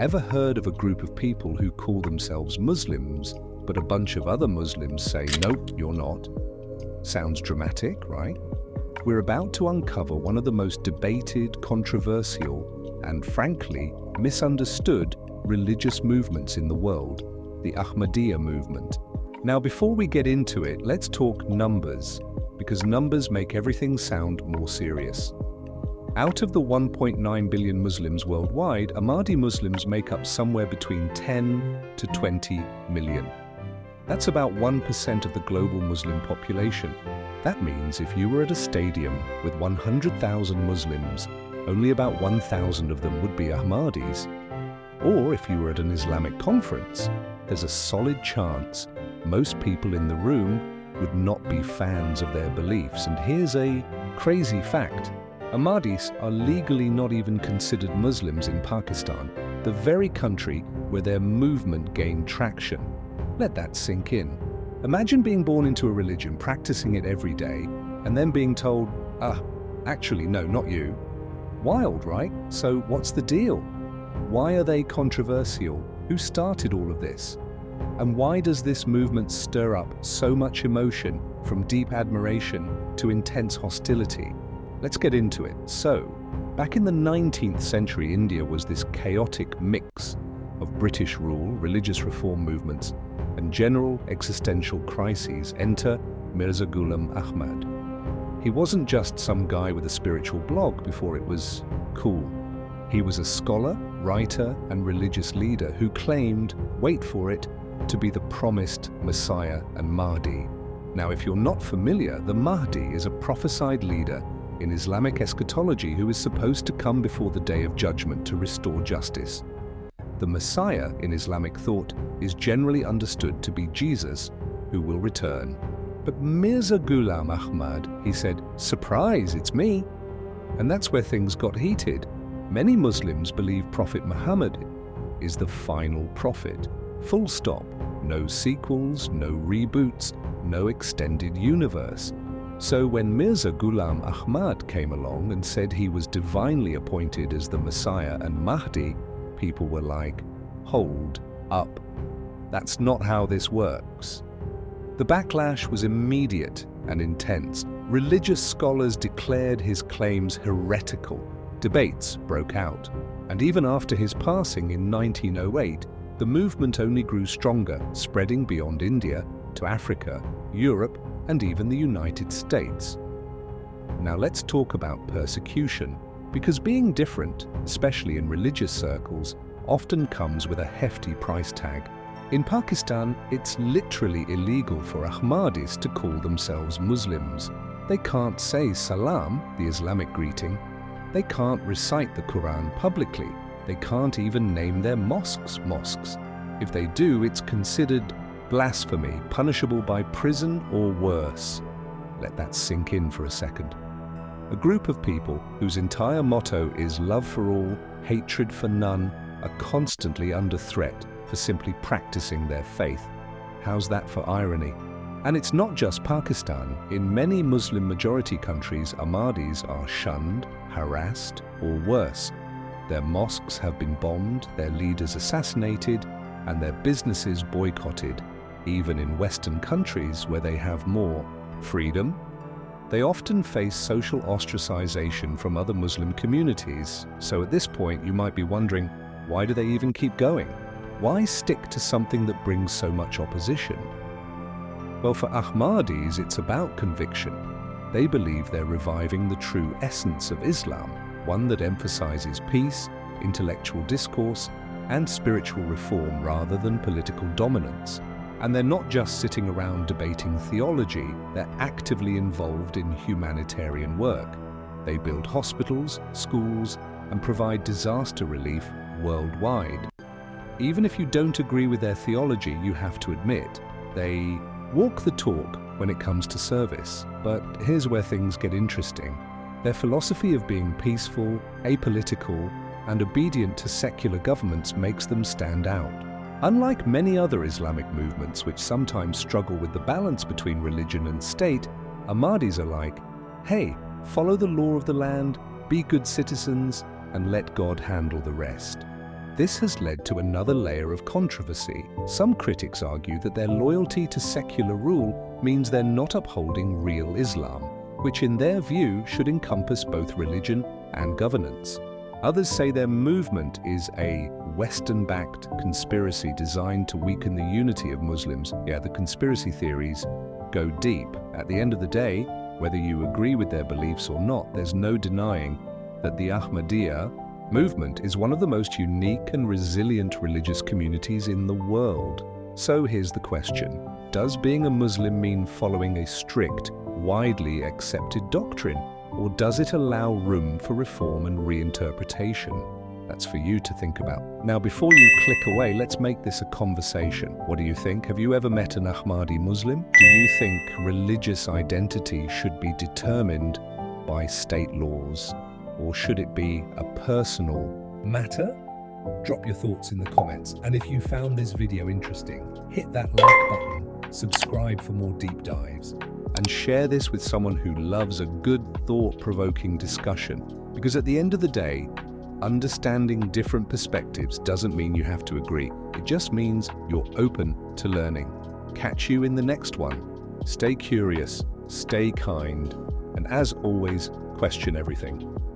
Ever heard of a group of people who call themselves Muslims, but a bunch of other Muslims say, nope, you're not? Sounds dramatic, right? We're about to uncover one of the most debated, controversial, and frankly, misunderstood religious movements in the world, the Ahmadiyya movement. Now, before we get into it, let's talk numbers, because numbers make everything sound more serious. Out of the 1.9 billion Muslims worldwide, Ahmadi Muslims make up somewhere between 10 to 20 million. That's about 1% of the global Muslim population. That means if you were at a stadium with 100,000 Muslims, only about 1,000 of them would be Ahmadis. Or if you were at an Islamic conference, there's a solid chance most people in the room would not be fans of their beliefs. And here's a crazy fact. Ahmadis are legally not even considered Muslims in Pakistan, the very country where their movement gained traction. Let that sink in. Imagine being born into a religion, practicing it every day, and then being told, actually, no, not you. Wild, right? So what's the deal? Why are they controversial? Who started all of this? And why does this movement stir up so much emotion, from deep admiration to intense hostility? Let's get into it. So, back in the 19th century, India was this chaotic mix of British rule, religious reform movements, and general existential crises. Enter Mirza Ghulam Ahmad. He wasn't just some guy with a spiritual blog before it was cool. He was a scholar, writer, and religious leader who claimed, wait for it, to be the promised Messiah and Mahdi. Now, if you're not familiar, the Mahdi is a prophesied leader in Islamic eschatology who is supposed to come before the day of judgment to restore justice. The Messiah in Islamic thought is generally understood to be Jesus, who will return. But Mirza Ghulam Ahmad, he said, surprise, it's me. And that's where things got heated. Many Muslims believe Prophet Muhammad is the final prophet. Full stop. No sequels, no reboots, no extended universe. So when Mirza Ghulam Ahmad came along and said he was divinely appointed as the Messiah and Mahdi, people were like, hold up. That's not how this works. The backlash was immediate and intense. Religious scholars declared his claims heretical. Debates broke out. And even after his passing in 1908, the movement only grew stronger, spreading beyond India to Africa, Europe, and even the United States. Now let's talk about persecution, because being different, especially in religious circles, often comes with a hefty price tag. In Pakistan, it's literally illegal for Ahmadis to call themselves Muslims. They can't say salam, the Islamic greeting. They can't recite the Quran publicly. They can't even name their mosques mosques. If they do, it's considered blasphemy, punishable by prison or worse. Let that sink in for a second. A group of people whose entire motto is love for all, hatred for none, are constantly under threat for simply practicing their faith. How's that for irony? And it's not just Pakistan. In many Muslim-majority countries, Ahmadis are shunned, harassed, or worse. Their mosques have been bombed, their leaders assassinated, and their businesses boycotted. Even in Western countries where they have more freedom, they often face social ostracization from other Muslim communities. So at this point, you might be wondering, why do they even keep going? Why stick to something that brings so much opposition? Well, for Ahmadis, it's about conviction. They believe they're reviving the true essence of Islam, one that emphasizes peace, intellectual discourse, and spiritual reform rather than political dominance. And they're not just sitting around debating theology, they're actively involved in humanitarian work. They build hospitals, schools, and provide disaster relief worldwide. Even if you don't agree with their theology, you have to admit, they walk the talk when it comes to service. But here's where things get interesting. Their philosophy of being peaceful, apolitical, and obedient to secular governments makes them stand out. Unlike many other Islamic movements which sometimes struggle with the balance between religion and state, Ahmadis are like, hey, follow the law of the land, be good citizens, and let God handle the rest. This has led to another layer of controversy. Some critics argue that their loyalty to secular rule means they're not upholding real Islam, which in their view should encompass both religion and governance. Others say their movement is a Western-backed conspiracy designed to weaken the unity of Muslims. Yeah, the conspiracy theories go deep. At the end of the day, whether you agree with their beliefs or not, there's no denying that the Ahmadiyya movement is one of the most unique and resilient religious communities in the world. So here's the question. Does being a Muslim mean following a strict, widely accepted doctrine? Or does it allow room for reform and reinterpretation? That's for you to think about. Now, before you click away, let's make this a conversation. What do you think? Have you ever met an Ahmadi Muslim? Do you think religious identity should be determined by state laws? Or should it be a personal matter? Drop your thoughts in the comments. And if you found this video interesting, hit that like button, subscribe for more deep dives, and share this with someone who loves a good, thought-provoking discussion. Because at the end of the day, understanding different perspectives doesn't mean you have to agree. It just means you're open to learning. Catch you in the next one. Stay curious, stay kind, and as always, question everything.